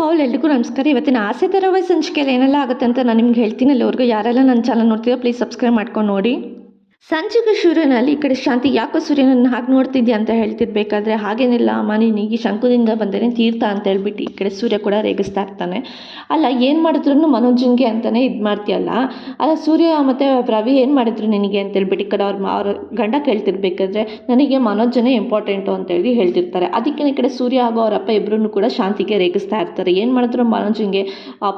All ಎಲ್ರಿಗೂ ನಮಸ್ಕಾರ. ಇವತ್ತಿನ ಆಸೆ ಧಾರಾವಾಹಿ ಸಂಚಿಕೆಯಲ್ಲಿ ಏನೆಲ್ಲ ಆಗುತ್ತೆ ಅಂತ ನಾನು ನಿಮ್ಗೆ ಹೇಳ್ತೀನಿ. ಅಲ್ಲಿವರೆಗೂ ಯಾರೆಲ್ಲ ನನ್ನ ಚಾನಲ್ ನೋಡ್ತೀರೋ ಪ್ಲೀಸ್ ಸಬ್ಸ್ಕ್ರೈಬ್ ಮಾಡ್ಕೊಂಡು ನೋಡಿ. ಸಂಚಿಕೆ ಶುರುವಿನಲ್ಲಿ ಈ ಕಡೆ ಶಾಂತಿ ಯಾಕೋ ಸೂರ್ಯನನ್ನು ಹಾಗೆ ನೋಡ್ತಿದ್ಯಾ ಅಂತ ಹೇಳ್ತಿರ್ಬೇಕಾದ್ರೆ, ಹಾಗೇನಿಲ್ಲ ಅಮ್ಮ, ನೀನು ಶಂಕುದಿಂದ ಬಂದೇನೆ ತೀರ್ಥ ಅಂತ ಹೇಳ್ಬಿಟ್ಟು ಈ ಕಡೆ ಸೂರ್ಯ ಕೂಡ ರೇಗಿಸ್ತಾ ಇರ್ತಾನೆ. ಅಲ್ಲ, ಏನು ಮಾಡಿದ್ರು ಮನೋಜಿಂಗೆ ಅಂತಲೇ ಇದು ಮಾಡ್ತೀಯಲ್ಲ, ಅಲ್ಲ ಸೂರ್ಯ ಮತ್ತು ರವಿ ಏನು ಮಾಡಿದ್ರು ನಿನಗೆ ಅಂತ ಹೇಳ್ಬಿಟ್ಟು ಈ ಕಡೆ ಅವ್ರ ಗಂಡ ಕೇಳ್ತಿರ್ಬೇಕಾದ್ರೆ, ನನಗೆ ಮನೋಜನೇ ಇಂಪಾರ್ಟೆಂಟು ಅಂತೇಳಿ ಹೇಳ್ತಿರ್ತಾರೆ. ಅದಕ್ಕೆ ಈ ಕಡೆ ಸೂರ್ಯ ಹಾಗೂ ಅವರಪ್ಪ ಇಬ್ಬರೂ ಕೂಡ ಶಾಂತಿಗೆ ರೇಗಿಸ್ತಾ ಇರ್ತಾರೆ. ಏನು ಮಾಡಿದ್ರು ಮನೋಜಿಂಗೆ,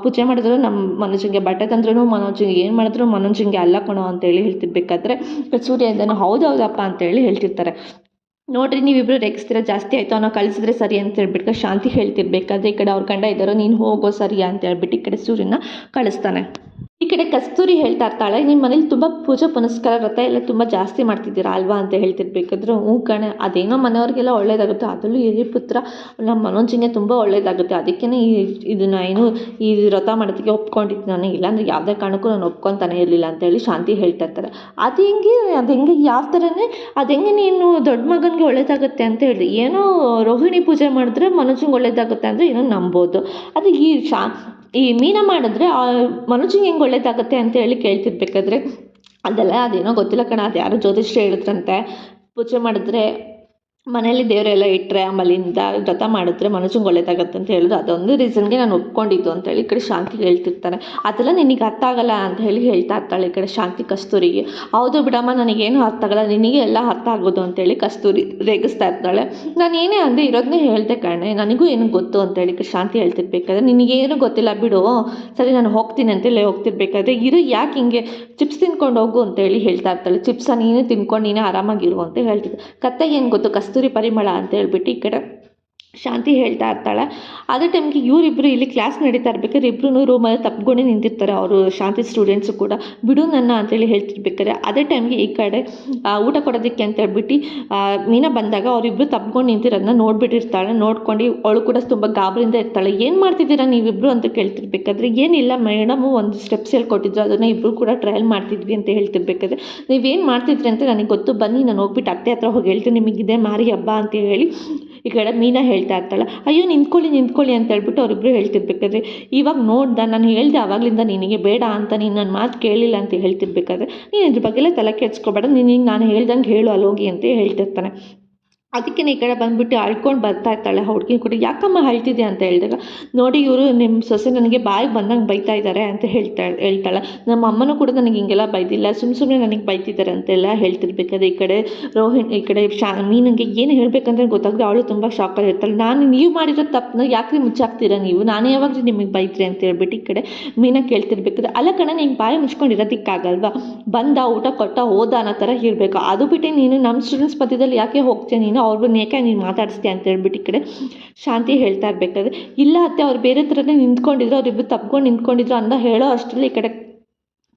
ಪೂಜೆ ಮಾಡಿದ್ರು ನಮ್ಮ ಮನೋಜಿಂಗೆ, ಬಟ್ಟೆ ತಂದ್ರೂ ಮನೋಜಿಂಗೆ, ಏನು ಮಾಡಿದ್ರು ಮನೋಜಿಂಗೆ ಅಲ್ಲ ಕಣೋ ಅಂತೇಳಿ ಹೇಳ್ತಿರ್ಬೇಕಾದ್ರೆ ಸೂರ್ಯ ಇದನ್ನು ಹೌದೌದಪ್ಪ ಅಂತೇಳಿ ಹೇಳ್ತಿರ್ತಾರೆ. ನೋಡ್ರಿ, ನೀವಿಬ್ಬರು ರೇಗಿಸ್ತೀರ ಜಾಸ್ತಿ ಆಯಿತು, ಅವನ್ನ ಕಳಿಸಿದ್ರೆ ಸರಿ ಅಂತ ಹೇಳ್ಬಿಟ್ಟು ಶಾಂತಿ ಹೇಳ್ತಿರ್ಬೇಕಾದ್ರೆ ಈ ಕಡೆ ಅವ್ರ ಗಂಡ ಇದ್ದಾರೋ, ನೀನು ಹೋಗೋ ಸರಿಯಾ ಅಂತ ಹೇಳ್ಬಿಟ್ಟು ಈ ಕಡೆ ಸೂರ್ಯನ ಕಳಿಸ್ತಾನೆ. ಈ ಕಡೆ ಕಸ್ತೂರಿ ಹೇಳ್ತಾ ಇರ್ತಾಳೆ, ನಿಮ್ಮ ಮನೇಲಿ ತುಂಬ ಪೂಜೆ ಪುನಸ್ಕಾರ ವ್ರತ ಎಲ್ಲ ತುಂಬ ಜಾಸ್ತಿ ಮಾಡ್ತಿದ್ದೀರಾ ಅಲ್ವಾ ಅಂತ ಹೇಳ್ತಿರ್ಬೇಕಾದ್ರೆ, ಹ್ಞೂ ಕಣೆ, ಅದೇನೋ ಮನೆಯವ್ರಿಗೆಲ್ಲ ಒಳ್ಳೇದಾಗುತ್ತೆ, ಅದರಲ್ಲೂ ಹಿರಿಯ ಪುತ್ರ ನಮ್ಮ ಮನೋಜಿಗೆ ತುಂಬ ಒಳ್ಳೇದಾಗುತ್ತೆ, ಅದಕ್ಕೇ ಇದನ್ನು ಏನು ಈ ವ್ರತ ಮಾಡೋದಕ್ಕೆ ಒಪ್ಕೊಂಡಿದ್ದು ನಾನು, ಇಲ್ಲಾಂದರೆ ಯಾವುದೇ ಕಾರಣಕ್ಕೂ ನಾನು ಒಪ್ಕೊತಾನೆ ಇರಲಿಲ್ಲ ಅಂತೇಳಿ ಶಾಂತಿ ಹೇಳ್ತಾ ಇರ್ತಾರೆ. ಅದು ಹೆಂಗೆ ಯಾವ ಥರನೇ ಅದು ಹೆಂಗೆ ನೀನು ದೊಡ್ಡ ಮಗನಿಗೆ ಒಳ್ಳೇದಾಗುತ್ತೆ ಅಂತ ಹೇಳಿ, ಏನೋ ರೋಹಿಣಿ ಪೂಜೆ ಮಾಡಿದ್ರೆ ಮನೋಜಿಗೆ ಒಳ್ಳೇದಾಗುತ್ತೆ ಅಂದರೆ ಏನೋ ನಂಬೋದು, ಅದು ಈ ಮೀನ ಮಾಡಿದ್ರೆ ಮನೋಜಿಗೆ ಹೆಂಗೆ ಒಳ್ಳೇದಾಗುತ್ತೆ ಅಂತ ಹೇಳಿ ಕೇಳ್ತಿರ್ಬೇಕಾದ್ರೆ, ಅದೇನೋ ಗೊತ್ತಿಲ್ಲ ಕಣ, ಅದು ಯಾರೋ ಜ್ಯೋತಿಷ್ಯ ಹೇಳಿದ್ರಂತೆ, ಪೂಜೆ ಮಾಡಿದ್ರೆ ಮನೇಲಿ ದೇವರೆಲ್ಲ ಇಟ್ಟರೆ ಆಮೇಲಿಂದ ವ್ರತ ಮಾಡಿದ್ರೆ ಮನೋಜಿಗೆ ಒಳ್ಳೇದಾಗತ್ತೆ ಅಂತ ಹೇಳಿದ್ರು, ಅದೊಂದು ರೀಸನ್ಗೆ ನಾನು ಒಪ್ಕೊಂಡಿದ್ದು ಅಂತೇಳಿ ಈ ಕಡೆ ಶಾಂತಿಗೆ ಹೇಳ್ತಿರ್ತಾನೆ. ಅದೆಲ್ಲ ನಿನಗೆ ಅರ್ಥ ಆಗಲ್ಲ ಅಂತ ಹೇಳಿ ಹೇಳ್ತಾ ಇರ್ತಾಳೆ ಈ ಕಡೆ ಶಾಂತಿ ಕಸ್ತೂರಿಗೆ. ಹೌದು ಬಿಡಮ್ಮ, ನನಗೇನು ಅರ್ಥ ಆಗಲ್ಲ, ನಿನಗೆ ಎಲ್ಲ ಅರ್ಥ ಆಗೋದು ಅಂತೇಳಿ ಕಸ್ತೂರಿ ರೇಗಿಸ್ತಾ ಇರ್ತಾಳೆ. ನಾನು ಏನೇ ಅಂದೆ ಇರೋದನ್ನೇ ಹೇಳ್ದೆ ಕಣೆ, ನನಗೂ ಏನು ಗೊತ್ತು ಅಂತೇಳಿ ಈ ಕಡೆ ಶಾಂತಿ ಹೇಳ್ತಿರ್ಬೇಕಾದ್ರೆ, ನಿನಗೇನು ಗೊತ್ತಿಲ್ಲ ಬಿಡು, ಸರಿ ನಾನು ಹೋಗ್ತೀನಿ ಅಂತೇಳಿ ಹೋಗ್ತಿರ್ಬೇಕಾದ್ರೆ, ಯಾಕೆ ಹಿಂಗೆ ಚಿಪ್ಸ್ ತಿನ್ಕೊಂಡು ಹೋಗು ಅಂತೇಳಿ ಹೇಳ್ತಾ ಇರ್ತಾಳೆ. ಚಿಪ್ಸ ನೀನು ತಿನ್ಕೊಂಡು ನೀನೇ ಆರಾಮಾಗಿರು ಅಂತ ಹೇಳ್ತಿದ್ದೆ. ಕತ್ತೆಗೆ ಏನು ಗೊತ್ತು ಕಸ್ತೂರಿ ಪರಿಮಳ ಅಂತ ಹೇಳ್ಬಿಟ್ಟು ಈ ಕಡೆ ಶಾಂತಿ ಹೇಳ್ತಾ ಇರ್ತಾಳೆ. ಅದೇ ಟೈಮ್ಗೆ ಇವರಿಬ್ಬರು ಇಲ್ಲಿ ಕ್ಲಾಸ್ ನಡೀತಾ ಇರ್ಬೇಕಾದ್ರೆ ಇಬ್ಬರೂ ರೂಮಲ್ಲಿ ತಪ್ಪಿಕೊಂಡೇ ನಿಂತಿರ್ತಾರೆ, ಅವರು ಶಾಂತಿ ಸ್ಟೂಡೆಂಟ್ಸು ಕೂಡ. ಬಿಡು ನನ್ನ ಅಂತೇಳಿ ಹೇಳ್ತಿರ್ಬೇಕಾದ್ರೆ ಅದೇ ಟೈಮ್ಗೆ ಈ ಕಡೆ ಊಟ ಕೊಡೋದಕ್ಕೆ ಅಂತ ಹೇಳ್ಬಿಟ್ಟು ಮೀನಾ ಬಂದಾಗ ಅವರಿಬ್ಬರು ತಪ್ಪಿಕೊಂಡು ನಿಂತಿರೋದನ್ನ ನೋಡ್ಬಿಟ್ಟಿರ್ತಾಳೆ. ನೋಡ್ಕೊಂಡು ಅವಳು ಕೂಡ ತುಂಬ ಗಾಬರಿಯಿಂದ ಇರ್ತಾಳೆ. ಏನು ಮಾಡ್ತಿದ್ದೀರಾ ನೀವಿಬ್ಬರು ಅಂತ ಕೇಳ್ತಿರ್ಬೇಕಾದ್ರೆ, ಏನಿಲ್ಲ ಮೇಡಮು ಒಂದು ಸ್ಟೆಪ್ಸ್ ಹೇಳ್ಕೊಟ್ಟಿದ್ರು, ಅದನ್ನು ಇಬ್ಬರು ಕೂಡ ಟ್ರಯಲ್ ಮಾಡ್ತಿದ್ವಿ ಅಂತ ಹೇಳ್ತಿರ್ಬೇಕಾದ್ರೆ, ನೀವೇನು ಮಾಡ್ತಿದ್ರಿ ಅಂತ ನನಗೆ ಗೊತ್ತು, ಬನ್ನಿ ನಾನು ಹೋಗ್ಬಿಟ್ಟು ಅತ್ತೆ ಹತ್ರ ಹೋಗಿ ಹೇಳ್ತೀನಿ, ನಿಮಗಿದೆ ಮಾರಿ ಹಬ್ಬ ಅಂತ ಹೇಳಿ ಈ ಕಡೆ ಮೀನಾ ಹೇಳ್ತಾ ಇರ್ತಾಳೆ. ಅಯ್ಯೋ ನಿಂತ್ಕೊಳ್ಳಿ ಅಂತ ಹೇಳ್ಬಿಟ್ಟು ಅವರಿಬ್ಬರು ಹೇಳ್ತಿರ್ಬೇಕಾದ್ರೆ, ಇವಾಗ ನೋಡ್ದ ನಾನು ಹೇಳ್ದೆ ಆವಾಗಲಿಂದ ನಿನಗೆ ಬೇಡ ಅಂತ, ನೀನು ನನ್ನ ಮಾತು ಕೇಳಿಲ್ಲ ಅಂತ ಹೇಳ್ತಿರ್ಬೇಕಾದ್ರೆ, ನೀನು ಇದ್ರ ಬಗ್ಗೆಲ್ಲ ತಲೆ ಕೆಡ್ಸ್ಕೊಬೇಡ, ನಿನಗೆ ನಾನು ಹೇಳ್ದಂಗೆ ಹೇಳು ಅಲ್ಲೋಗಿ ಅಂತ ಹೇಳ್ತಿರ್ತಾನೆ. ಅದಕ್ಕೆ ಈ ಕಡೆ ಬಂದುಬಿಟ್ಟು ಅಳ್ಕೊಂಡು ಬರ್ತಾ ಇರ್ತಾಳೆ ಹುಡುಗಿ ಕೂಡ. ಯಾಕಮ್ಮ ಅಳ್ತಿದ್ದೆ ಅಂತ ಹೇಳಿದಾಗ, ನೋಡಿ ಇವರು ನಿಮ್ಮ ಸೊಸೆ ನನಗೆ ಬಾಯಿಗೆ ಬಂದಂಗೆ ಬೈತಾ ಇದ್ದಾರೆ ಅಂತ ಹೇಳ್ತಾಳೆ. ನಮ್ಮ ಅಮ್ಮನೂ ಕೂಡ ನನಗೆ ಹಿಂಗೆಲ್ಲ ಬೈದಿಲ್ಲ, ಸುಮ್ಮನೆ ನನಗೆ ಬೈತಿದ್ದಾರೆ ಅಂತೆಲ್ಲ ಹೇಳ್ತಿರ್ಬೇಕಾದ್ರೆ ಈ ಕಡೆ ಈ ಕಡೆ ಮೀನಿಗೆ ಏನು ಹೇಳಬೇಕಂದ್ರೆ ಗೊತ್ತಾಗದೆ ಅವಳು ತುಂಬ ಶಾಕಲ್ಲಿ ಇರ್ತಾಳೆ. ನೀವು ಮಾಡಿರೋ ತಪ್ಪನ್ನ ಯಾಕೆ ಮುಚ್ಚಾಕ್ತೀರಾ ನೀವು, ನಾನು ಯಾವಾಗ ನಿಮಗೆ ಬೈತ್ರಿ ಅಂತ ಹೇಳ್ಬಿಟ್ಟು ಈ ಕಡೆ ಮೀನ ಕೇಳ್ತಿರ್ಬೇಕಾದ್ರೆ, ಅಲ್ಲ ಕಣ ನಿಂಗೆ ಬಾಯಿ ಮುಚ್ಕೊಂಡಿರೋದಕ್ಕಾಗಲ್ವಾ, ಬಂದ ಊಟ ಕೊಟ್ಟ ಹೋದ ಅನ್ನೋ ಥರ ಇರಬೇಕು, ಅದು ಬಿಟ್ಟು ನೀನು ನಮ್ಮ ಸ್ಟೂಡೆಂಟ್ಸ್ ಮಧ್ಯದಲ್ಲಿ ಯಾಕೆ ಹೋಗ್ತೀಯ ನೀನು, ಅವ್ರನ್ನ ಯಾಕೆ ನೀನು ಮಾತಾಡಿಸ್ತೀಯ ಅಂತ ಹೇಳ್ಬಿಟ್ಟು ಈ ಕಡೆ ಶಾಂತಿ ಹೇಳ್ತಾ ಇರ್ಬೇಕಾದ್ರೆ, ಇಲ್ಲ ಅತ್ತೆ ಅವ್ರು ಬೇರೆ ಥರನೇ ನಿಂತ್ಕೊಂಡಿದ್ರು, ಅವರಿಬ್ಬರು ತಪ್ಕೊಂಡು ನಿಂತ್ಕೊಂಡಿದ್ರು ಅಂತ ಹೇಳೋ ಅಷ್ಟರಲ್ಲಿ ಈ ಕಡೆ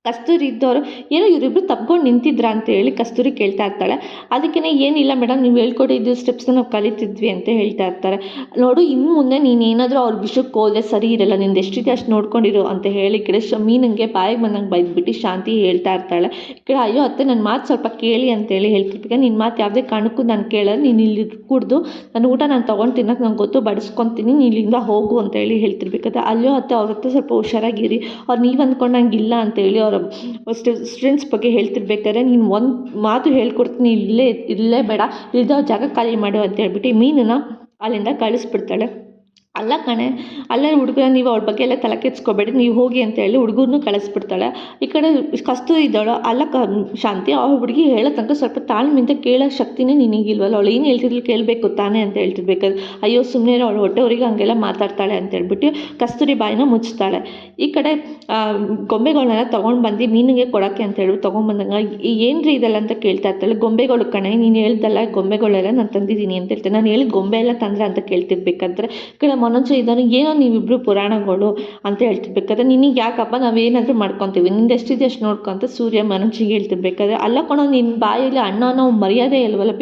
ಕಸ್ತೂರಿ ಇದ್ದವರು, ಏನೋ ಇವರಿಬ್ಬರು ತಪ್ಕೊಂಡು ನಿಂತಿದ್ರ ಅಂತ ಹೇಳಿ ಕಸ್ತೂರಿ ಕೇಳ್ತಾ ಇರ್ತಾಳೆ. ಅದಕ್ಕೇ ಏನಿಲ್ಲ ಮೇಡಮ್, ನೀವು ಹೇಳ್ಕೊಟ್ಟಿದ್ದು ಸ್ಟೆಪ್ಸ್ನ ನಾವು ಕಲಿತಿದ್ವಿ ಅಂತ ಹೇಳ್ತಾ ಇರ್ತಾರೆ. ನೋಡು, ಇನ್ನು ಮುಂದೆ ನೀನೇನಾದರೂ ಅವ್ರ ವಿಷಯಕ್ಕೆ ಹೋದರೆ ಸರಿ ಇರಲ್ಲ, ನಿಂದು ಎಷ್ಟಿದೆ ಅಷ್ಟು ನೋಡ್ಕೊಂಡಿರು ಅಂತ ಹೇಳಿ ಕಡೆ ಮೀನಿಗೆ ಬಾಯಿಗೆ ಬಂದಂಗೆ ಬೈದ್ಬಿಟ್ಟು ಶಾಂತಿ ಹೇಳ್ತಾ ಇರ್ತಾಳೆ. ಈ ಕಡೆ ಅಯ್ಯೋ ಅತ್ತೆ ನನ್ನ ಮಾತು ಸ್ವಲ್ಪ ಕೇಳಿ ಅಂತೇಳಿ ಹೇಳ್ತಿರ್ಬೇಕು, ನಿನ್ನ ಮಾತು ಯಾವುದೇ ಕಾರಣಕ್ಕೂ ನಾನು ಕೇಳೋದು, ನೀನು ಇಲ್ಲಿ ಕುಡ್ದು ನನ್ನ ಊಟ ನಾನು ತೊಗೊಂಡು ತಿನ್ನೋಕೆ ನಂಗೆ ಗೊತ್ತು, ಬಡಿಸ್ಕೊತೀನಿ, ನೀನು ಇಲ್ಲಿಂದ ಹೋಗು ಅಂತೇಳಿ ಹೇಳ್ತಿರ್ಬೇಕಾದ್ರೆ, ಅಲ್ಲೋ ಅತ್ತೆ ಅವ್ರ ಹತ್ರ ಸ್ವಲ್ಪ ಹುಷಾರಾಗಿರಿ, ಅವ್ರು ನೀವು ಅಂದ್ಕೊಂಡಂಗಿಲ್ಲ ಅಂತೇಳಿ ಅವರ ಸ್ಟೂಡೆಂಟ್ಸ್ ಬಗ್ಗೆ ಹೇಳ್ತಿರ್ಬೇಕಾದ್ರೆ, ನೀನು ಒಂದು ಮಾತು ಹೇಳ್ಕೊಡ್ತೀನಿ, ಇಲ್ಲೇ ಬೇಡ, ಇಲ್ದ ಜಾಗ ಖಾಲಿ ಮಾಡು ಅಂತ ಹೇಳ್ಬಿಟ್ಟು ಮೀನನ್ನ ಅಲ್ಲಿಂದ ಕಳಿಸ್ಬಿಡ್ತಾಳೆ. ಅಲ್ಲ ಕಣೆ, ಅಲ್ಲ ಹುಡುಗರ, ನೀವು ಅವ್ರ ಬಗ್ಗೆ ಎಲ್ಲ ತಲೆ ಕೆಡ್ಸ್ಕೊಬೇಡಿ, ನೀವು ಹೋಗಿ ಅಂತ ಹೇಳಿ ಹುಡುಗರನ್ನೂ ಕಳಿಸ್ಬಿಡ್ತಾಳೆ. ಈ ಕಡೆ ಕಸ್ತೂರಿ ಇದ್ದಾಳು, ಅಲ್ಲ ಶಾಂತಿ, ಆ ಹುಡುಗಿ ಹೇಳೋ ತನಕ ಸ್ವಲ್ಪ ತಾಳ್ಮೆಯಿಂದ ಕೇಳೋ ಶಕ್ತಿನೇ ನಿನಗಿಲ್ವಲ್ಲ, ಅವಳು ಏನು ಹೇಳ್ತಿದ್ಲು ಕೇಳಬೇಕು ತಾನೇ ಅಂತ ಹೇಳ್ತಿರ್ಬೇಕಾದ್ರೆ, ಅಯ್ಯೋ ಸುಮ್ಮನೆ ಅವಳು ಹೊಟ್ಟೆವ್ರಿಗೆ ಹಂಗೆಲ್ಲ ಮಾತಾಡ್ತಾಳೆ ಅಂತ ಹೇಳ್ಬಿಟ್ಟು ಕಸ್ತೂರಿ ಬಾಯಿನ ಮುಚ್ತಾಳೆ. ಈ ಕಡೆ ಗೊಂಬೆಗಳನ್ನೆಲ್ಲ ತೊಗೊಂಡು ಬಂದು ಮೀನಿಗೆ ಕೊಡೋಕ್ಕೆ ಅಂತ ಹೇಳಿ ತೊಗೊಂಡ್ಬಂದಾಗ, ಏನು ರೀ ಇದೆಲ್ಲ ಅಂತ ಕೇಳ್ತಾ ಇರ್ತಾಳೆ. ಗೊಂಬೆಗಳು ಕಣೆ, ನೀನು ಹೇಳ್ದಲ್ಲ ಗೊಂಬೆಗಳೆಲ್ಲ ನಾನು ತಂದಿದ್ದೀನಿ ಅಂತ ಹೇಳ್ತೇನೆ, ನಾನು ಹೇಳಿದ ಗೊಂಬೆ ಎಲ್ಲ ತಂದ್ರೆ ಅಂತ ಕೇಳ್ತಿರ್ಬೇಕಾದ್ರೆ ಕಡೆ ಮನೋಜ ಇದ್ದಾನೆ, ಏನೋ ನೀವಿಬ್ಬರು ಪುರಾಣಗಳು ಅಂತ ಹೇಳ್ತಿರ್ಬೇಕಾದ್ರೆ, ನಿನಗೆ ಯಾಕಪ್ಪ ನಾವೇನಾದರೂ ಮಾಡ್ಕೊತೀವಿ, ನಿಂದು ಎಷ್ಟಿದೆ ಅಷ್ಟು ನೋಡ್ಕೊಂತ ಸೂರ್ಯ ಮನೋಜಿಗೆ ಹೇಳ್ತಿರ್ಬೇಕಾದ್ರೆ, ಅಲ್ಲ ಕಣೋ ನಿನ್ನ ಬಾಯಲ್ಲಿ ಅಣ್ಣ ಅನ್ನೋ ಮರ್ಯಾದೆ ಇಲ್ವಲ್ಲ,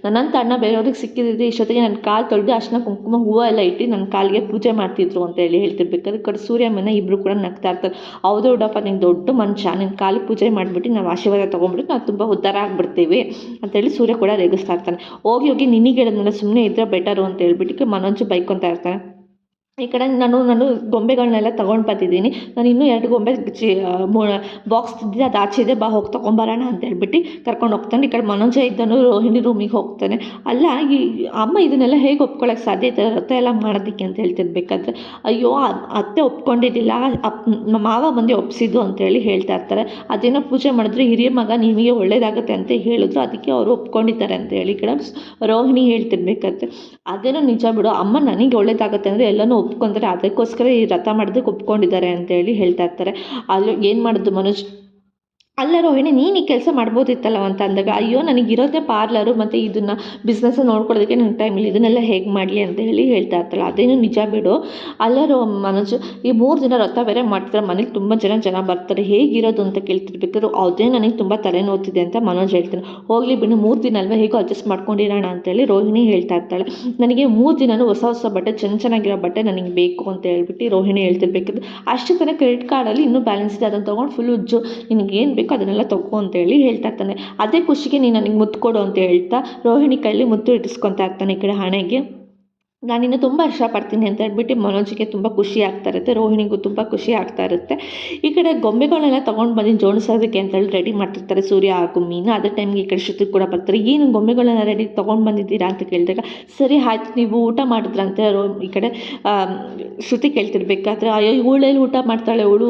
ನನ್ನಂತ ಅಣ್ಣ ಬೇರೆಯವ್ರಿಗೆ ಸಿಕ್ಕಿದ್ರೆ ಇಷ್ಟೊತ್ತಿಗೆ ನನ್ನ ಕಾಲು ತೊಳೆದು ಅರ್ಶಿನ ಕುಂಕುಮ ಹೂವು ಎಲ್ಲ ಇಟ್ಟು ನನ್ನ ಕಾಲಿಗೆ ಪೂಜೆ ಮಾಡ್ತಿದ್ರು ಅಂತ ಹೇಳಿ ಹೇಳ್ತಿರ್ಬೇಕಾದ್ರೆ ಕಡೆ ಸೂರ್ಯ ಮನೆ ಇಬ್ಬರು ಕೂಡ ನಗ್ತಾ ಇರ್ತಾರೆ. ಹೌದು ಹುಡಪ್ಪ, ನೀನು ದೊಡ್ಡ ಮನುಷ್ಯ, ನಿನ್ನ ಕಾಲಿಗೆ ಪೂಜೆ ಮಾಡಿಬಿಟ್ಟು ನಾವು ಆಶೀರ್ವಾದ ತೊಗೊಂಡ್ಬಿಟ್ಟು ನಾವು ತುಂಬ ಉದ್ಧಾರ ಆಗಿಬಿಡ್ತೀವಿ ಅಂತೇಳಿ ಸೂರ್ಯ ಕೂಡ ರೇಗಿಸ್ತಾ ಇರ್ತಾನೆ. ಹೋಗಿ ನಿನಗೆ ಹೇಳಿದ್ಮೇಲೆ ಸುಮ್ಮನೆ ಇದ್ರೆ ಬೆಟರು ಅಂತ ಹೇಳ್ಬಿಟ್ಟು ಮನೋಜ್ ಬೈಕೊತಾ ಇರ್ತಾನೆ. ಈ ಕಡೆ ನಾನು ಗೊಂಬೆಗಳನ್ನೆಲ್ಲ ತೊಗೊಂಡು ಬಂದಿದ್ದೀನಿ. ನಾನು ಇನ್ನೂ 2 ಗೊಂಬೆ ಬಾಕ್ಸ್ ತಂದಿದ್ದೆ, ಅದು ಆಚೆ ಇದೆ, ಬಾ ಹೋಗಿ ತೊಗೊಂಬರೋಣ ಅಂತ ಹೇಳ್ಬಿಟ್ಟು ಕರ್ಕೊಂಡು ಹೋಗ್ತಾನೆ. ಈ ಕಡೆ ಮನೋಜ ಇದ್ದನು ರೋಹಿಣಿ ರೂಮಿಗೆ ಹೋಗ್ತಾನೆ. ಅಲ್ಲ ಈ ಅಮ್ಮ ಇದನ್ನೆಲ್ಲ ಹೇಗೆ ಒಪ್ಕೊಳ್ಳೋಕೆ ಸಾಧ್ಯ ಇದೆ ರಥ ಎಲ್ಲ ಮಾಡೋದಕ್ಕೆ ಅಂತ ಹೇಳ್ತಿರ್ಬೇಕಾದ್ರೆ, ಅಯ್ಯೋ ಅತ್ತೆ ಒಪ್ಕೊಂಡಿದ್ದಿಲ್ಲ, ಮಾವ ಬಂದು ಒಪ್ಸಿದ್ದು ಅಂತೇಳಿ ಹೇಳ್ತಾ ಇರ್ತಾರೆ. ಅದೇನೋ ಪೂಜೆ ಮಾಡಿದ್ರೆ ಹಿರಿಯ ಮಗ ನಿಮಗೆ ಒಳ್ಳೇದಾಗುತ್ತೆ ಅಂತ ಹೇಳಿದ್ರು, ಅದಕ್ಕೆ ಅವರು ಒಪ್ಕೊಂಡಿದ್ದಾರೆ ಅಂತ ಹೇಳಿ ಈ ಕಡೆ ರೋಹಿಣಿ ಹೇಳ್ತಿರ್ಬೇಕಾದ್ರೆ, ಅದೇನೋ ನಿಜ ಬಿಡು, ಅಮ್ಮ ನನಗೆ ಒಳ್ಳೇದಾಗುತ್ತೆ ಅಂದರೆ ಎಲ್ಲನೂ ಒಪ್ಕೊಂತಾರೆ, ಅದಕ್ಕೋಸ್ಕರ ಈ ರಥ ಮಾಡೋದಕ್ಕೆ ಒಪ್ಕೊಂಡಿದ್ದಾರೆ ಅಂತೇಳಿ ಹೇಳ್ತಾ ಇರ್ತಾರೆ. ಅಲ್ಲಿ ಏನು ಮಾಡೋದು ಮನೋಜ್, ಅಲ್ಲ ರೋಹಿಣಿ ನೀನು ಈ ಕೆಲಸ ಮಾಡ್ಬೋದಿತ್ತಲ್ಲ ಅಂತ ಅಂದಾಗ, ಅಯ್ಯೋ ನನಗಿರೋದೇ ಪಾರ್ಲರು ಮತ್ತು ಇದನ್ನು ಬಿಸ್ನೆಸ್ ನೋಡ್ಕೊಳ್ಳೋದಕ್ಕೆ ನನಗೆ ಟೈಮಿಲ್ಲ, ಇದನ್ನೆಲ್ಲ ಹೇಗೆ ಮಾಡಲಿ ಅಂತ ಹೇಳಿ ಹೇಳ್ತಾ ಇರ್ತಾಳೆ. ಅದೇನು ನಿಜ ಬಿಡು. ಅಲ್ಲ ಮನೋಜ್, ಈ 3 ದಿನ ರಥ ಬೇರೆ ಮಾಡ್ತಾರೆ, ಮನೇಲಿ ತುಂಬ ಜನ ಬರ್ತಾರೆ, ಹೇಗಿರೋದು ಅಂತ ಕೇಳ್ತಿರ್ಬೇಕಾದ್ರು ಅದೇ ನನಗೆ ತುಂಬ ತಲೆನೋವ್ತಿದೆ ಅಂತ ಮನೋಜ್ ಹೇಳ್ತಾನೆ. ಹೋಗಲಿ ಬಿಡು, 3 ದಿನ ಅಲ್ವಾ, ಹೇಗೋ ಅಡ್ಜಸ್ಟ್ ಮಾಡ್ಕೊಂಡಿರೋಣ ಅಂತೇಳಿ ರೋಹಿಣಿ ಹೇಳ್ತಾ ಇರ್ತಾಳೆ. ನನಗೆ 3 ದಿನವೂ ಹೊಸ ಬಟ್ಟೆ, ಚೆನ್ನಾಗಿರೋ ಬಟ್ಟೆ ನನಗೆ ಬೇಕು ಅಂತ ಹೇಳ್ಬಿಟ್ಟು ರೋಹಿಣಿ ಹೇಳ್ತಿರ್ಬೇಕಾದ್ರೆ, ಅಷ್ಟು ತನಕ ಕ್ರೆಡಿಟ್ ಕಾರ್ಡಲ್ಲಿ ಇನ್ನೂ ಬ್ಯಾಲೆನ್ಸ್ ಇದೆ, ಅದನ್ನು ತೊಗೊಂಡು ಫುಲ್ ಉಜ್ಜು, ನಿನಗೇನು ಬೇಕು ಅದನ್ನೆಲ್ಲ ತಗೋ ಅಂತೇಳಿ ಹೇಳ್ತಾ ಇರ್ತಾನೆ. ಅದೇ ಖುಷಿಗೆ ನೀನು ನನಗೆ ಮುತ್ತು ಕೊಡು ಅಂತ ಹೇಳ್ತಾ ರೋಹಿಣಿ ಕೈಲಿ ಮುತ್ತು ಇಟ್ಟಿಸ್ಕೊತಾ ಇರ್ತಾನೆ. ಈ ಕಡೆ ಹಣೆಗೆ ನಾನಿನ್ನು ತುಂಬ ಇಷ್ಟಪಡ್ತೀನಿ ಅಂತ ಹೇಳ್ಬಿಟ್ಟು ಮನೋಜಿಗೆ ತುಂಬ ಖುಷಿ ಆಗ್ತಾ ಇರುತ್ತೆ, ರೋಹಿಣಿಗೂ ತುಂಬ ಖುಷಿ ಆಗ್ತಾ ಇರುತ್ತೆ. ಈ ಕಡೆ ಗೊಂಬೆಗಳನ್ನೆಲ್ಲ ತೊಗೊಂಡು ಬಂದು ಜೋಡಿಸೋದಕ್ಕೆ ಅಂತೇಳಿ ರೆಡಿ ಮಾಡ್ತಿರ್ತಾರೆ ಸೂರ್ಯ ಹಾಗೂ ಮೀನು. ಅದೇ ಟೈಮ್ಗೆ ಈ ಕಡೆ ಶ್ರುತಿ ಕೂಡ ಬರ್ತಾರೆ. ಏನು ಗೊಂಬೆಗಳನ್ನ ರೆಡಿ ತೊಗೊಂಡು ಬಂದಿದ್ದೀರಾ ಅಂತ ಕೇಳಿದಾಗ, ಸರಿ ಆಯ್ತು ನೀವು ಊಟ ಮಾಡಿದ್ರಂತೆ ಈ ಕಡೆ ಶ್ರುತಿ ಕೇಳ್ತಿರ್ಬೇಕಾದ್ರೆ, ಅಯ್ಯೋ ಇವಳೇಲಿ ಊಟ ಮಾಡ್ತಾಳೆ, ಇವಳು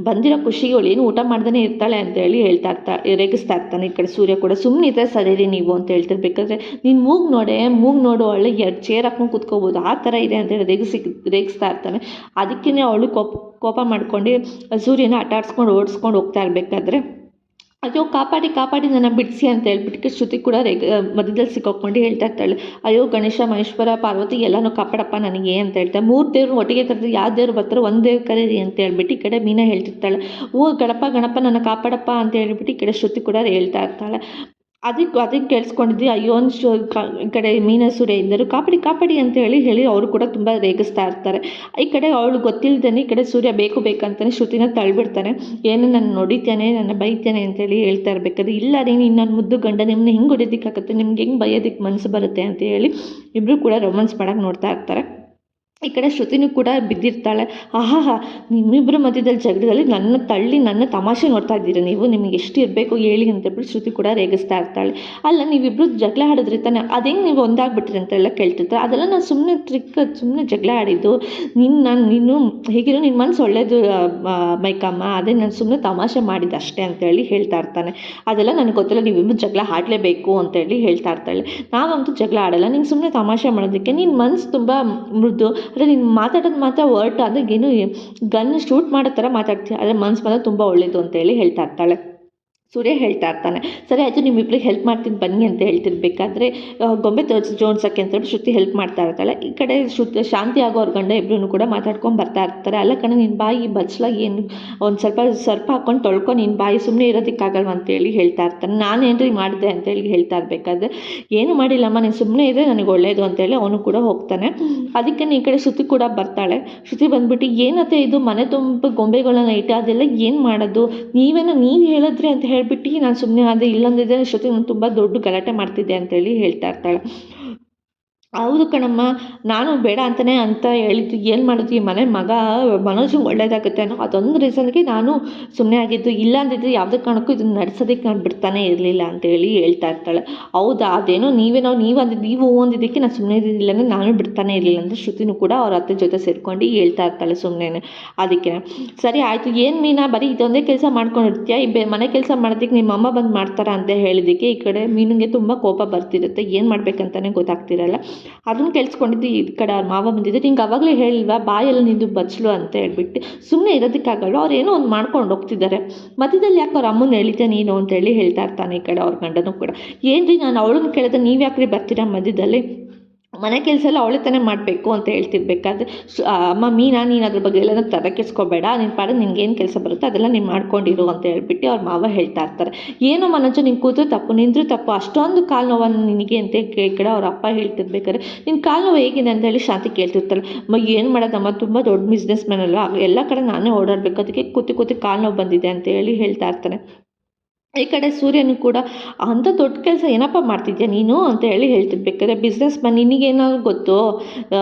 ಬಂದಿರೋ ಖುಷಿಗೆ ಏನು ಊಟ ಮಾಡ್ದೇ ಇರ್ತಾಳೆ ಅಂತೇಳಿ ರೇಗಿಸ್ತಾ ಇರ್ತಾನೆ. ಈ ಕಡೆ ಸೂರ್ಯ ಕೂಡ ಸುಮ್ಮನಿದ್ರೆ ಸರಿ ನೀವು ಅಂತ ಹೇಳ್ತಿರ್ಬೇಕಾದ್ರೆ, ನೀನು ಮೂಗು ನೋಡು ಒಳ್ಳೆ 2 ಚೇರ್ ಹಾಕ್ಕೊಂಡು ಕೂತ್ಕೋಬೋದು, ಆ ಥರ ಇದೆ ಅಂತೇಳಿ ರೇಗಿಸ್ತಾ ಇರ್ತಾನೆ. ಅದಕ್ಕೇ ಅವಳು ಕೋಪ ಮಾಡ್ಕೊಂಡು ಸೂರ್ಯನ ಆಟಾಡ್ಸ್ಕೊಂಡು ಓಡಿಸ್ಕೊಂಡು ಹೋಗ್ತಾ ಇರಬೇಕಾದ್ರೆ, ಅಯ್ಯೋ ಕಾಪಾಡಿ ನನ್ನ ಬಿಡಿಸಿ ಅಂತ ಹೇಳ್ಬಿಟ್ಟು ಶ್ರುತಿ ಕೂಡ ಮಧ್ಯದಲ್ಲಿ ಸಿಕ್ಕಾಕೊಂಡು ಹೇಳ್ತಾ ಇರ್ತಾಳೆ, ಅಯ್ಯೋ ಗಣೇಶ ಮಹೇಶ್ವರ ಪಾರ್ವತಿ ಎಲ್ಲನೂ ಕಾಪಾಡಪ್ಪ ನನಗೆ ಅಂತ ಹೇಳ್ತಾರೆ. 3 ದೇವ್ರು ಒಟ್ಟಿಗೆ ಕರೆದ್ರೆ ಯಾವ ದೇವ್ರು ಬರ್ತಾರೋ ಒಂದು ದೇವ್ರು ಕರೀರಿ ಅಂತ ಹೇಳ್ಬಿಟ್ಟು ಈ ಕಡೆ ಮೀನಾ ಹೇಳ್ತಿರ್ತಾಳೆ. ಓ ಗಣಪ ನನ್ನ ಕಾಪಾಡಪ್ಪ ಅಂತ ಹೇಳ್ಬಿಟ್ಟು ಈ ಕಡೆ ಶ್ರುತಿ ಕೂಡ ಹೇಳ್ತಾ ಇರ್ತಾಳೆ. ಅದಕ್ಕೆ ಕೇಳಿಸ್ಕೊಂಡಿದ್ವಿ. ಅಯ್ಯೋ ಈ ಕಡೆ ಮೀನಾ ಸೂರ್ಯ ಇದ್ದರು ಕಾಪಾಡಿ ಅಂತ ಹೇಳಿ ಅವರು ಕೂಡ ತುಂಬ ರೇಗಿಸ್ತಾ ಇರ್ತಾರೆ. ಈ ಕಡೆ ಅವಳು ಗೊತ್ತಿಲ್ಲದೇ ಈ ಕಡೆ ಸೂರ್ಯ ಬೇಕಂತಾನೆ ಶ್ರುತಿನ ತಳ್ಳಿಬಿಡ್ತಾನೆ. ಏನು ನನ್ನ ನೋಡಿತೇನೆ, ನನ್ನ ಬೈತೇನೆ ಅಂತೇಳಿ ಹೇಳ್ತಾ ಇರಬೇಕಾದ್ರೆ, ಇಲ್ಲ ರೀ ನೀನು ನನ್ನ ಮುದ್ದು ಗಂಡ, ನಿಮ್ಮನ್ನ ಹೆಂಗೆ ಹೊಡಿಯೋದಕ್ಕಾಗತ್ತೆ, ನಿಮ್ಗೆ ಹೆಂಗೆ ಬೈಯೋದಕ್ಕೆ ಮನಸ್ಸು ಬರುತ್ತೆ ಅಂತ ಹೇಳಿ ಇಬ್ಬರು ಕೂಡ ರೊಮ್ಯಾನ್ಸ್ ಮಾಡೋಕ್ಕೆ ನೋಡ್ತಾ ಇರ್ತಾರೆ. ಈ ಕಡೆ ಶ್ರುತಿನೂ ಕೂಡ ಬಿದ್ದಿರ್ತಾಳೆ. ಆಹಾ ನಿಮ್ಮಿಬ್ಬರ ಮಧ್ಯದಲ್ಲಿ ಜಗಳದಲ್ಲಿ ನನ್ನ ತಳ್ಳಿ ನನ್ನ ತಮಾಷೆ ನೋಡ್ತಾ ಇದ್ದೀರಾ ನೀವು, ನಿಮಗೆ ಎಷ್ಟು ಇರಬೇಕು ಹೇಳಿ ಅಂತೇಳ್ಬಿಟ್ಟು ಶ್ರುತಿ ಕೂಡ ರೇಗಿಸ್ತಾ ಇರ್ತಾಳೆ. ಅಲ್ಲ ನೀವಿಬ್ಬರು ಜಗಳ ಆಡಿದ್ರಿ ತಾನೆ, ಅದು ಹೆಂಗೆ ನೀವು ಒಂದಾಗ್ಬಿಟ್ರಿ ಅಂತೆಲ್ಲ ಕೇಳ್ತಿರ್ತಾರೆ. ಅದೆಲ್ಲ ನಾನು ಸುಮ್ಮನೆ ಜಗಳ ಆಡಿದ್ದು, ನೀನು ಹೇಗಿರೋ ನಿನ್ನ ಮನಸ್ಸು ಒಳ್ಳೇದು ಮೈಕಮ್ಮ, ಅದೇ ನಾನು ಸುಮ್ಮನೆ ತಮಾಷೆ ಮಾಡಿದ್ದು ಅಷ್ಟೇ ಅಂತೇಳಿ ಹೇಳ್ತಾ ಇರ್ತಾನೆ. ಅದೆಲ್ಲ ನನಗೆ ಗೊತ್ತಿಲ್ಲ, ನೀವಿಬ್ಬರು ಜಗಳ ಆಡಲೇಬೇಕು ಅಂತೇಳಿ ಹೇಳ್ತಾ ಇರ್ತಾಳೆ. ನಾವಂತೂ ಜಗಳ ಆಡಲ್ಲ, ನೀನು ಸುಮ್ಮನೆ ತಮಾಷೆ ಮಾಡೋದಕ್ಕೆ, ನಿನ್ನ ಮನಸ್ಸು ತುಂಬ ಮೃದು, ಆದರೆ ನೀನು ಮಾತಾಡೋದು ಮಾತ್ರ ವರ್ಟ್ ಆದಾಗ ಏನು ಗನ್ ಶೂಟ್ ಮಾಡೋ ಥರ ಮಾತಾಡ್ತೀಯ, ಆದರೆ ಮನಸ್ಸು ಮಾತ್ರ ತುಂಬ ಒಳ್ಳೆಯದು ಅಂತೇಳಿ ಹೇಳ್ತಾ ಇರ್ತಾಳೆ. ಸೂರ್ಯ ಹೇಳ್ತಾ ಇರ್ತಾನೆ, ಸರಿ ಆಯಿತು ನಿಮ್ಮಿಬ್ಬರಿಗೆ ಹೆಲ್ಪ್ ಮಾಡ್ತೀನಿ ಬನ್ನಿ ಅಂತ ಹೇಳ್ತಿರ್ಬೇಕಾದ್ರೆ, ಗೊಂಬೆ ಜೋಡ್ಸೋಕ್ಕೆ ಅಂತೇಳಿ ಶ್ರುತಿ ಹೆಲ್ಪ್ ಮಾಡ್ತಾ ಇರ್ತಾಳೆ. ಈ ಕಡೆ ಶಾಂತಿ ಆಗೋ ಅವ್ರ ಗಂಡ ಇಬ್ಬರೂ ಕೂಡ ಮಾತಾಡ್ಕೊಂಡು ಬರ್ತಾ ಇರ್ತಾರೆ. ಅಲ್ಲ ಕಣ ನಿನ್ನ ಬಾಯಿ ಬಚ್ಚಲಾಗಿ ಏನು ಒಂದು ಸ್ವಲ್ಪ ಸರ್ಪ ಹಾಕ್ಕೊಂಡು ತೊಳ್ಕೊಂಡು ನಿನ್ನ ಬಾಯಿ ಸುಮ್ಮನೆ ಇರೋದಕ್ಕಾಗಲ್ವ ಅಂತೇಳಿ ಹೇಳ್ತಾ ಇರ್ತಾನೆ. ನಾನೇನ್ರಿ ಮಾಡಿದೆ ಅಂತೇಳಿ ಹೇಳ್ತಾ ಇರಬೇಕಾದ್ರೆ, ಏನು ಮಾಡಿಲ್ಲಮ್ಮ ನೀನು ಸುಮ್ಮನೆ ಇದ್ದರೆ ನನಗೆ ಒಳ್ಳೆಯದು ಅಂತೇಳಿ ಅವನು ಕೂಡ ಹೋಗ್ತಾನೆ. ಅದಕ್ಕೆ ಈ ಕಡೆ ಶ್ರುತಿ ಕೂಡ ಬರ್ತಾಳೆ. ಶ್ರುತಿ ಬಂದ್ಬಿಟ್ಟು ಏನತ್ತೆ ಇದು ಮನೆ ತುಂಬ ಗೊಂಬೆಗಳನ್ನ ಇಟ್ಟು ಅದೆಲ್ಲ ಏನು ಮಾಡೋದು, ನೀವು ಹೇಳಿದ್ರಿ ಅಂತ ಹೇಳ್ಬಿಟ್ಟು ನಾನು ಸುಮ್ಮನೆ ಅದೇ, ಇಲ್ಲಂದಿದ್ದರೆ ಶ್ರುತಿ ನಾನು ತುಂಬ ದೊಡ್ಡ ಗಲಾಟೆ ಮಾಡ್ತಿದ್ದೆ ಅಂತೇಳಿ ಹೇಳ್ತಾ ಇರ್ತಾಳೆ. ಹೌದು ಕಣಮ್ಮ, ನಾನು ಬೇಡ ಅಂತ ಹೇಳಿದ್ದು, ಏನು ಮಾಡೋದು ಈ ಮನೆ ಮಗ ಮನೋಜಿಗೆ ಒಳ್ಳೇದಾಗುತ್ತೆ ಅನ್ನೋ ಅದೊಂದು ರೀಸನ್ಗೆ ನಾನು ಸುಮ್ಮನೆ ಆಗಿದ್ದು, ಇಲ್ಲ ಅಂದಿದ್ರೆ ಯಾವುದೇ ಕಾರಣಕ್ಕೂ ಇದನ್ನು ನಡೆಸೋದಕ್ಕೆ ನಾನು ಬಿಡ್ತಾನೆ ಇರಲಿಲ್ಲ ಅಂತೇಳಿ ಹೇಳ್ತಾ ಇರ್ತಾಳೆ. ಹೌದಾ ಅದೇನೋ ನೀವು ಒಂದಿದ್ದಕ್ಕೆ ನಾನು ಸುಮ್ಮನೆ ಇದ್ದಿಲ್ಲ ಅಂದರೆ ನಾನು ಬಿಡ್ತಾನೆ ಇರಲಿಲ್ಲ ಅಂದರೆ ಶ್ರುತಿನೂ ಕೂಡ ಅವ್ರ ಅತ್ತೆ ಜೊತೆ ಸೇರ್ಕೊಂಡು ಹೇಳ್ತಾ ಇರ್ತಾಳೆ ಸುಮ್ಮನೆ. ಅದಕ್ಕೆ ಸರಿ ಆಯಿತು, ಏನು ಮೀನಾ ಬರೀ ಇದೊಂದೇ ಕೆಲಸ ಮಾಡ್ಕೊಂಡಿರ್ತೀಯ, ಈ ಮನೆ ಕೆಲಸ ಮಾಡೋದಕ್ಕೆ ನಿಮ್ಮ ಅಮ್ಮ ಬಂದು ಮಾಡ್ತಾರಾ ಅಂತ ಹೇಳಿದ್ದಕ್ಕೆ ಈ ಕಡೆ ಮೀನಿಗೆ ತುಂಬ ಕೋಪ ಬರ್ತಿರುತ್ತೆ, ಏನು ಮಾಡ್ಬೇಕಂತಲೇ ಗೊತ್ತಾಗ್ತಿರಲ್ಲ. ಅದನ್ನು ಕೇಳಿಸ್ಕೊಂಡಿದ್ದು ಈ ಕಡೆ ಅವ್ರ ಮಾವ ಬಂದಿದ್ದೆ, ನಿಂಗೆ ಅವಾಗಲೇ ಹೇಳಿಲ್ವಾ ಬಾಯೆಲ್ಲ ನಿಂದು ಬಚ್ಚಲು ಅಂತ ಹೇಳ್ಬಿಟ್ಟು, ಸುಮ್ಮನೆ ಇರೋದಕ್ಕಾಗಲ್ಲ, ಅವ್ರು ಏನೋ ಒಂದು ಮಾಡ್ಕೊಂಡು ಹೋಗ್ತಿದ್ದಾರೆ, ಮಧ್ಯದಲ್ಲಿ ಯಾಕೆ ಅವ್ರ ಅಮ್ಮನ ಹೇಳಿದ್ದೆ ನೀನು ಅಂತೇಳಿ ಹೇಳ್ತಾ ಇರ್ತಾನೆ. ಈ ಕಡೆ ಅವ್ರ ಗಂಡನೂ ಕೂಡ, ಏನು ರೀ ನಾನು ಅವಳನ್ನ ಕೇಳಿದ್ರೆ ನೀವು ಯಾಕ್ರಿ ಬರ್ತೀರಾ ಮಧ್ಯದಲ್ಲಿ, ಮನೆ ಕೆಲಸ ಎಲ್ಲ ಅವಳೆ ತಾನೇ ಮಾಡಬೇಕು ಅಂತ ಹೇಳ್ತಿರ್ಬೇಕಾದ್ರೆ, ಅಮ್ಮ ಮೀನಾ ನೀನು ಅದ್ರ ಬಗ್ಗೆ ಎಲ್ಲ ತಲೆ ಕೆಡಿಸ್ಕೋಬೇಡ, ನಿನ್ನ ಪಾಡಿಗೆ ನಿನ್ಗೇನು ಕೆಲಸ ಬರುತ್ತೆ ಅದೆಲ್ಲ ನೀನು ಮಾಡ್ಕೊಂಡಿರು ಅಂತ ಹೇಳ್ಬಿಟ್ಟು ಅವ್ರ ಮಾವ ಹೇಳ್ತಾ ಇರ್ತಾರೆ. ಏನೋ ಮನೋಜ ನೀನು ಕೂತು ತಪ್ಪು ನಿಂದರೂ ತಪ್ಪು, ಅಷ್ಟೊಂದು ಕಾಲು ನೋವನ್ನು ನಿನಗೆ ಅಂತ ಕಡೆ ಅವ್ರ ಅಪ್ಪ ಹೇಳ್ತಿರ್ಬೇಕಾದ್ರೆ, ನಿನ್ನ ಕಾಲು ನೋವು ಹೇಗಿದೆ ಅಂತ ಹೇಳಿ ಶಾಂತಿ ಕೇಳ್ತಿರ್ತಾಳೆ. ಏನು ಮಾಡೋದಮ್ಮ ತುಂಬ ದೊಡ್ಡ ಬಿಸ್ನೆಸ್ ಮ್ಯಾನ್ ಅಲ್ವಾ, ಎಲ್ಲ ಕಡೆ ನಾನೇ ಓಡಾಡಬೇಕು, ಅದಕ್ಕೆ ಕೂತು ಕಾಲು ನೋವು ಬಂದಿದೆ ಅಂತ ಹೇಳಿ ಹೇಳ್ತಾ ಇರ್ತಾನೆ. ಈ ಕಡೆ ಸೂರ್ಯನು ಕೂಡ ಅಂಥ ದೊಡ್ಡ ಕೆಲಸ ಏನಪ್ಪ ಮಾಡ್ತಿದ್ಯಾ ನೀನು ಅಂತ ಹೇಳಿ ಹೇಳ್ತಿರ್ಬೇಕಾದ್ರೆ ಬಿಸ್ನೆಸ್ ಮ್ಯಾನ್ ನಿನಗೇನಾದ್ರು ಗೊತ್ತು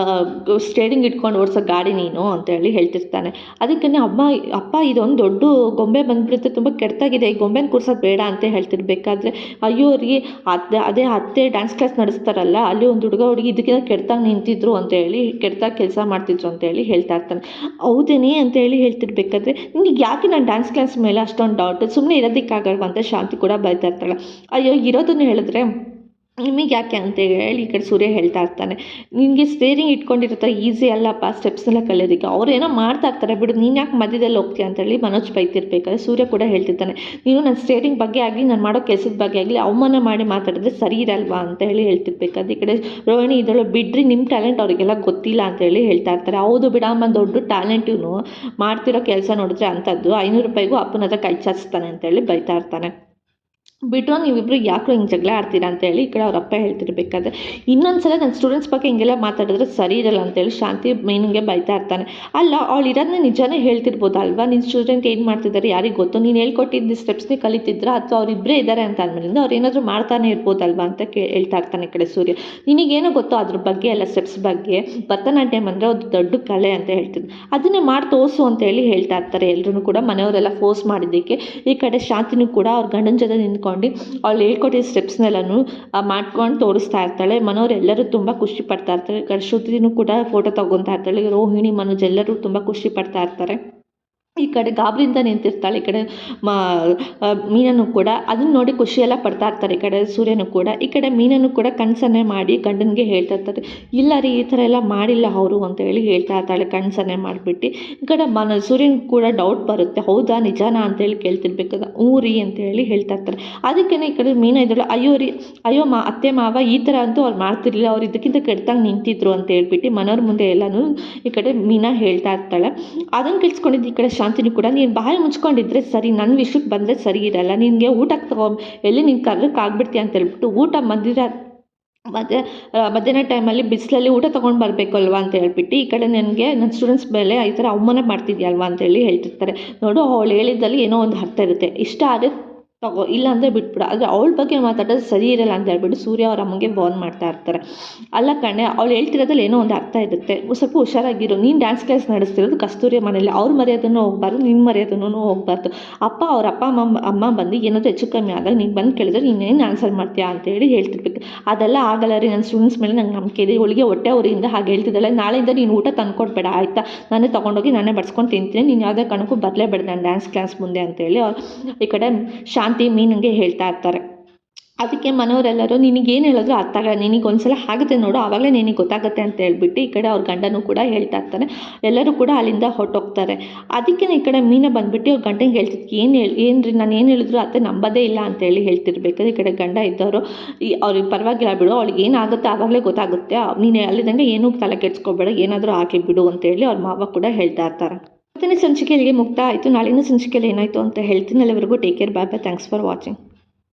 ಸ್ಟೇರಿಂಗ್ ಇಟ್ಕೊಂಡು ಓಡಿಸೋ ಗಾಡಿ ನೀನು ಅಂತ ಹೇಳಿ ಹೇಳ್ತಿರ್ತಾನೆ. ಅದಕ್ಕೆ ಅಪ್ಪ ಇದೊಂದು ದೊಡ್ಡ ಗೊಂಬೆ ಬಂದ್ಬಿಡುತ್ತೆ, ತುಂಬ ಕೆಟ್ಟಾಗಿದೆ, ಈ ಗೊಂಬೆನ ಕೂರ್ಸೋದು ಬೇಡ ಅಂತ ಹೇಳ್ತಿರ್ಬೇಕಾದ್ರೆ ಅಯ್ಯೋ ರೀ ಅದೇ ಅತ್ತೆ ಡ್ಯಾನ್ಸ್ ಕ್ಲಾಸ್ ನಡೆಸ್ತಾರಲ್ಲ ಅಲ್ಲಿ ಒಂದು ಹುಡುಗಿ ಇದಕ್ಕಿಂತ ಕೆಟ್ಟಾಗಿ ನಿಂತಿದ್ರು ಅಂತ ಹೇಳಿ ಕೆಟ್ಟಾಗಿ ಕೆಲಸ ಮಾಡ್ತಿದ್ರು ಅಂತ ಹೇಳಿ ಹೇಳ್ತಾ ಇರ್ತಾನೆ. ಹೌದೇನೆ ಅಂತ ಹೇಳಿ ಹೇಳ್ತಿರ್ಬೇಕಾದ್ರೆ ನಿನಗೆ ಯಾಕೆ ನಾನು ಡ್ಯಾನ್ಸ್ ಕ್ಲಾಸ್ ಮೇಲೆ ಅಷ್ಟೊಂದು ಡೌಟ್, ಸುಮ್ಮನೆ ಇರೋದಕ್ಕಾಗಲ್ವ ಅಂತ ಶಾಂತಿ ಕೂಡ ಬೈತಾ ಇರ್ತಾಳೆ. ಅಯ್ಯೋ ಇರೋದನ್ನು ಹೇಳಿದ್ರೆ ನಿಮಗೆ ಯಾಕೆ ಅಂತ ಹೇಳಿ ಈ ಕಡೆ ಸೂರ್ಯ ಹೇಳ್ತಾ ಇರ್ತಾನೆ. ನಿನಗೆ ಸ್ಟೇರಿಂಗ್ ಇಟ್ಕೊಂಡಿರ್ತಾರೆ ಈಸಿ ಅಲ್ಲಪ್ಪ ಸ್ಟೆಪ್ಸ್ನೆಲ್ಲ ಕಲಿಯೋದಕ್ಕೆ, ಅವ್ರು ಏನೋ ಮಾಡ್ತಾ ಇರ್ತಾರೆ ಬಿಡು, ನೀನು ಯಾಕೆ ಮಧ್ಯದಲ್ಲಿ ಹೋಗ್ತೀಯ ಅಂತೇಳಿ ಮನೋಜ್ ಬೈತಿರ್ಬೇಕಾದ್ರೆ ಸೂರ್ಯ ಕೂಡ ಹೇಳ್ತಿರ್ತಾನೆ, ನೀನು ನನ್ನ ಸ್ಟೇರಿಂಗ್ ಬಗ್ಗೆ ಆಗಲಿ ನಾನು ಮಾಡೋ ಕೆಲಸದ ಬಗ್ಗೆ ಆಗಲಿ ಅವಮಾನ ಮಾಡಿ ಮಾತಾಡಿದ್ರೆ ಸರಿ ಇರಲ್ವಾ ಅಂತ ಹೇಳಿ ಹೇಳ್ತಿರ್ಬೇಕಾದ್ರೆ ಈ ಕಡೆ ರೋಹಿಣಿ ಇದಳು ಬಿಡ್ರಿ ನಿಮ್ಮ ಟ್ಯಾಲೆಂಟ್ ಅವರಿಗೆಲ್ಲ ಗೊತ್ತಿಲ್ಲ ಅಂತ ಹೇಳಿ ಹೇಳ್ತಾ ಇರ್ತಾರೆ. ಹೌದು ಬಿಡಮ್ಮ ದೊಡ್ಡ ಟ್ಯಾಲೆಂಟ್ ಇವನು, ಮಾಡ್ತಿರೋ ಕೆಲಸ ನೋಡಿದ್ರೆ ಅಂಥದ್ದು 500 ರೂಪಾಯಿಗೂ ಅಪ್ಪನ ಹತ್ರ ಕೈ ಚಾಚಿಸ್ತಾನೆ ಅಂತೇಳಿ ಬೈತಾ ಇರ್ತಾನೆ. ಬಿಟ್ಟು ನೀವಿಬ್ಬರು ಯಾಕೋ ಹಿಂಗೆ ಜಗಳ ಆಡ್ತೀರಾ ಅಂತೇಳಿ ಈ ಕಡೆ ಅವ್ರ ಅಪ್ಪ ಹೇಳ್ತಿರ್ಬೇಕಾದ್ರೆ ಇನ್ನೊಂದು ಸಲ ನನ್ನ ಸ್ಟೂಡೆಂಟ್ಸ್ ಬಗ್ಗೆ ಹಿಂಗೆಲ್ಲ ಮಾತಾಡಿದ್ರೆ ಸರಿ ಇರಲ್ಲ ಅಂತೇಳಿ ಶಾಂತಿ ಮೀನಿಗೆ ಬೈತಾ ಇರ್ತಾನೆ. ಅಲ್ಲ ಅವಳು ಇರೋದನ್ನ ನಿಜಾನೇ ಹೇಳ್ತಿರ್ಬೋದಲ್ವಾ, ನಿನ್ನ ಸ್ಟೂಡೆಂಟ್ ಏನು ಮಾಡ್ತಿದ್ದಾರೆ ಯಾರಿಗೆ ಗೊತ್ತು, ನೀನು ಹೇಳ್ಕೊಟ್ಟಿದ್ದು ಸ್ಟೆಪ್ಸ್ನೇ ಕಲಿತಿದ್ರ ಅಥವಾ ಅವರಿಬ್ಬರೇ ಇದ್ದಾರೆ ಅಂತ ಅಂದ್ಮೇಲಿಂದ ಅವ್ರು ಏನಾದರೂ ಮಾಡ್ತಾನೆ ಇರ್ಬೋದಲ್ವಾ ಅಂತ ಹೇಳ್ತಾ ಇರ್ತಾನೆ ಈ ಕಡೆ ಸೂರ್ಯ. ನಿನಗೇನೋ ಗೊತ್ತು ಅದ್ರ ಬಗ್ಗೆ ಎಲ್ಲ ಸ್ಟೆಪ್ಸ್ ಬಗ್ಗೆ, ಭರತನಾಟ್ಯಂ ಅಂದರೆ ಒಂದು ದೊಡ್ಡ ಕಲೆ ಅಂತ ಹೇಳ್ತಿದ್ರು, ಅದನ್ನೇ ಮಾಡಿ ತೋರಿಸು ಅಂತ ಹೇಳಿ ಹೇಳ್ತಾ ಇರ್ತಾರೆ. ಎಲ್ಲರೂ ಕೂಡ ಮನೆಯವರೆಲ್ಲ ಫೋರ್ಸ್ ಮಾಡಿದ್ದಕ್ಕೆ ಈ ಕಡೆ ಶಾಂತಿನೂ ಕೂಡ ಅವ್ರ ಗಂಡನ ಜೊತೆ ನಿಂತ್ಕೊಂಡು ಅವಳು ಹೇಳ್ಕೊಟ್ಟಿದ್ದ ಸ್ಟೆಪ್ಸ್ನೆಲ್ಲನೂ ಮಾಡ್ಕೊಂಡು ತೋರಿಸ್ತಾ ಇರ್ತಾಳೆ. ಮನೋರು ಎಲ್ಲರೂ ತುಂಬ ಖುಷಿ ಪಡ್ತಾ ಇರ್ತಾರೆ. ಶ್ರುತಿನೂ ಕೂಡ ಫೋಟೋ ತಗೊತಾ ಇರ್ತಾಳೆ. ರೋಹಿಣಿ ಮನೋಜ್ ಎಲ್ಲರೂ ತುಂಬ ಖುಷಿ ಪಡ್ತಾ ಇರ್ತಾರೆ. ಈ ಕಡೆ ಗಾಬರಿಯಿಂದ ನಿಂತಿರ್ತಾಳೆ. ಈ ಕಡೆ ಮೀನನ್ನು ಕೂಡ ಅದನ್ನ ನೋಡಿ ಖುಷಿಯೆಲ್ಲ ಪಡ್ತಾ ಇರ್ತಾರೆ. ಈ ಕಡೆ ಸೂರ್ಯನು ಕೂಡ ಈ ಕಡೆ ಮೀನನ್ನು ಕೂಡ ಕನಸನ್ನೇ ಮಾಡಿ ಗಂಡನಿಗೆ ಹೇಳ್ತಾ ಇರ್ತಾರೆ. ಇಲ್ಲ ರೀ ಈ ಥರ ಎಲ್ಲ ಮಾಡಿಲ್ಲ ಅವರು ಅಂತ ಹೇಳಿ ಹೇಳ್ತಾ ಇರ್ತಾಳೆ ಕನಸನ್ನೇ ಮಾಡಿಬಿಟ್ಟು. ಈ ಕಡೆ ಸೂರ್ಯನ ಕೂಡ ಡೌಟ್ ಬರುತ್ತೆ, ಹೌದಾ ನಿಜಾನಾ ಅಂತೇಳಿ ಕೇಳ್ತಿರ್ಬೇಕಾದ್ರೆ ಹ್ಞೂ ರೀ ಅಂತ ಹೇಳಿ ಹೇಳ್ತಾ ಇರ್ತಾರೆ. ಅದಕ್ಕೇ ಈ ಕಡೆ ಮೀನ ಇದ್ದಳು, ಅಯ್ಯೋ ಅತ್ತೆ ಮಾವ ಈ ಥರ ಅಂತೂ ಅವ್ರು ಮಾಡ್ತಿರ್ಲಿಲ್ಲ, ಅವ್ರು ಇದಕ್ಕಿಂತ ಕೆಡ್ತಾಗ ನಿಂತಿದ್ರು ಅಂತ ಹೇಳ್ಬಿಟ್ಟು ಮನೋರ ಮುಂದೆ ಎಲ್ಲನೂ ಈ ಕಡೆ ಮೀನಾ ಹೇಳ್ತಾ ಇರ್ತಾಳೆ. ಅದನ್ನು ಕೇಳಿಸ್ಕೊಂಡಿದ್ದು ಈ ಕಡೆ ಶಾಂತಿನೂ ಕೂಡ ನೀನು ಬಾಯಿ ಮುಚ್ಕೊಂಡಿದ್ರೆ ಸರಿ, ನನ್ನ ವಿಷಯಕ್ಕೆ ಬಂದರೆ ಸರಿ ಇರಲ್ಲ, ನಿನಗೆ ಊಟಕ್ಕೆ ಎಲ್ಲಿ ನೀನು ಕರ್ರಕ್ಕೆ ಆಗ್ಬಿಡ್ತೀಯ ಅಂತ ಹೇಳ್ಬಿಟ್ಟು ಊಟ ಮಧ್ಯಾಹ್ನ ಟೈಮಲ್ಲಿ ಬಿಸಿಲಲ್ಲಿ ಊಟ ತೊಗೊಂಡು ಬರಬೇಕು ಅಲ್ವಾ ಅಂತ ಹೇಳ್ಬಿಟ್ಟು ಈ ಕಡೆ ನನಗೆ ನನ್ನ ಸ್ಟೂಡೆಂಟ್ಸ್ ಮೇಲೆ ಈ ಥರ ಅವಮಾನ ಮಾಡ್ತಿದ್ಯಲ್ವಾ ಅಂತೇಳಿ ಹೇಳ್ತಿರ್ತಾರೆ. ನೋಡು ಅವಳು ಹೇಳಿದ್ದಲ್ಲಿ ಏನೋ ಒಂದು ಅರ್ಥ ಇರುತ್ತೆ, ಇಷ್ಟ ಆದರೆ ತಗೋ ಇಲ್ಲ ಅಂದರೆ ಬಿಟ್ಬಿಡು, ಆದರೆ ಅವಳ ಬಗ್ಗೆ ಮಾತಾಡೋದು ಸರಿ ಇರಲ್ಲ ಅಂತ ಹೇಳ್ಬಿಟ್ಟು ಸೂರ್ಯ ಅವ್ರ ಅಮ್ಮಗೆ ವಾರ್ನ್ ಮಾಡ್ತಾ ಇರ್ತಾರೆ. ಅಲ್ಲ ಕಣೆ ಅವಳು ಹೇಳ್ತಿರೋದ್ರಲ್ಲಿ ಏನೋ ಒಂದು ಅರ್ಥ ಇರುತ್ತೆ, ಸ್ವಲ್ಪ ಹುಷಾರಾಗಿರು, ನೀನು ಡ್ಯಾನ್ಸ್ ಕ್ಲಾಸ್ ನಡೆಸ್ತಿರೋದು ಕಸ್ತೂರಿಯ ಮನೇಲಿ, ಅವ್ರ ಮರ್ಯಾದನ್ನು ಹೋಗ್ಬಾರ್ದು ನಿನ್ನ ಮರ್ಯಾದನ್ನು ಹೋಗ್ಬಾರ್ದು, ಅವ್ರ ಅಪ್ಪ ಅಮ್ಮ ಬಂದು ಏನಾದರೂ ಹೆಚ್ಚು ಕಮ್ಮಿ ಆದಾಗ ನೀನು ಬಂದು ಕೇಳಿದ್ರೆ ನೀನೇನು ಆನ್ಸರ್ ಮಾಡ್ತೀಯಾ ಅಂತೇಳಿ ಹೇಳ್ತಿರ್ಬೇಕು. ಅದೆಲ್ಲ ಆಗಲ್ಲ ರೀ, ನನ್ನ ಸ್ಟೂಡೆಂಟ್ಸ್ ಮೇಲೆ ನಂಗೆ ನಂಬಿಕೆ ಇದೆ, ಇವಳಿಗೆ ಹೊಟ್ಟೆ ಅವರಿಂದ ಹಾಗೆ ಹೇಳ್ತಿದ್ದಾಳೆ, ನಾಳೆಯಿಂದ ನೀನು ಊಟ ತಂದ್ಕೊಡ್ಬೇಡ ಆಯಿತಾ, ನಾನೇ ತೊಗೊಂಡೋಗಿ ನಾನೇ ಬಡ್ಸ್ಕೊಂಡು ತಿಂತೀನಿ, ನೀನು ಯಾವುದೇ ಕಾರಣಕ್ಕೂ ಬರಲೇಬೇಡ ನಾನು ಡ್ಯಾನ್ಸ್ ಕ್ಲಾಸ್ ಮುಂದೆ ಅಂತೇಳಿ ಅವ್ರು ಈ ಕಡೆ ಶಾಂತಿ ಮೀನಿಗೆ ಹೇಳ್ತಾ ಇರ್ತಾರೆ. ಅದಕ್ಕೆ ಮನೆಯವರೆಲ್ಲರೂ ನಿನಗೇನು ಹೇಳಿದ್ರು ಅರ್ಥ ಆಗಲ್ಲ, ನಿನಗೆ ಒಂದ್ಸಲ ಆಗುತ್ತೆ ನೋಡು ಆವಾಗಲೇ ನಿನಗೆ ಗೊತ್ತಾಗುತ್ತೆ ಅಂತ ಹೇಳ್ಬಿಟ್ಟು ಈ ಕಡೆ ಅವ್ರ ಗಂಡನೂ ಕೂಡ ಹೇಳ್ತಾ ಇರ್ತಾನೆ. ಎಲ್ಲರೂ ಕೂಡ ಅಲ್ಲಿಂದ ಹೊರಟೋಗ್ತಾರೆ. ಅದಕ್ಕೆ ಈ ಕಡೆ ಮೀನ ಬಂದುಬಿಟ್ಟು ಅವ್ರ ಗಂಡಂಗೆ ಹೇಳ್ತಿದ್ದು ಏನು ರೀ ನಾನು ಏನು ಹೇಳಿದ್ರು ಅತ್ತೆ ನಂಬೋದೇ ಇಲ್ಲ ಅಂತೇಳಿ ಹೇಳ್ತಿರ್ಬೇಕಾದ್ರೆ ಈ ಕಡೆ ಗಂಡ ಇದ್ದವರು ಅವ್ರಿಗೆ ಪರವಾಗಿಲ್ಲ ಬಿಡು, ಅವಳಿಗೆ ಏನಾಗುತ್ತೆ ಆವಾಗಲೇ ಗೊತ್ತಾಗುತ್ತೆ, ನೀನು ಅಲ್ಲಿದ್ದಂಗೆ ಏನೂ ತಲೆ ಕೆಡ್ಸ್ಕೊಬೇಡ, ಏನಾದರೂ ಹಾಕಿ ಬಿಡು ಅಂತೇಳಿ ಅವ್ರ ಮಾವ ಕೂಡ ಹೇಳ್ತಾ ಇರ್ತಾರೆ. ಇವತ್ತಿನ ಸಂಚಿಕೆಯಲ್ಲಿ ಮುಕ್ತ ಆಯಿತು. ನಾಳಿನ ಸಂಚಿಕೆಯಲ್ಲಿ ಏನಾಯಿತು ಅಂತ ಹೇಳ್ತೀನಿ. ಅಲ್ಲಿವರೆಗೂ take care, bye bye, thanks for watching.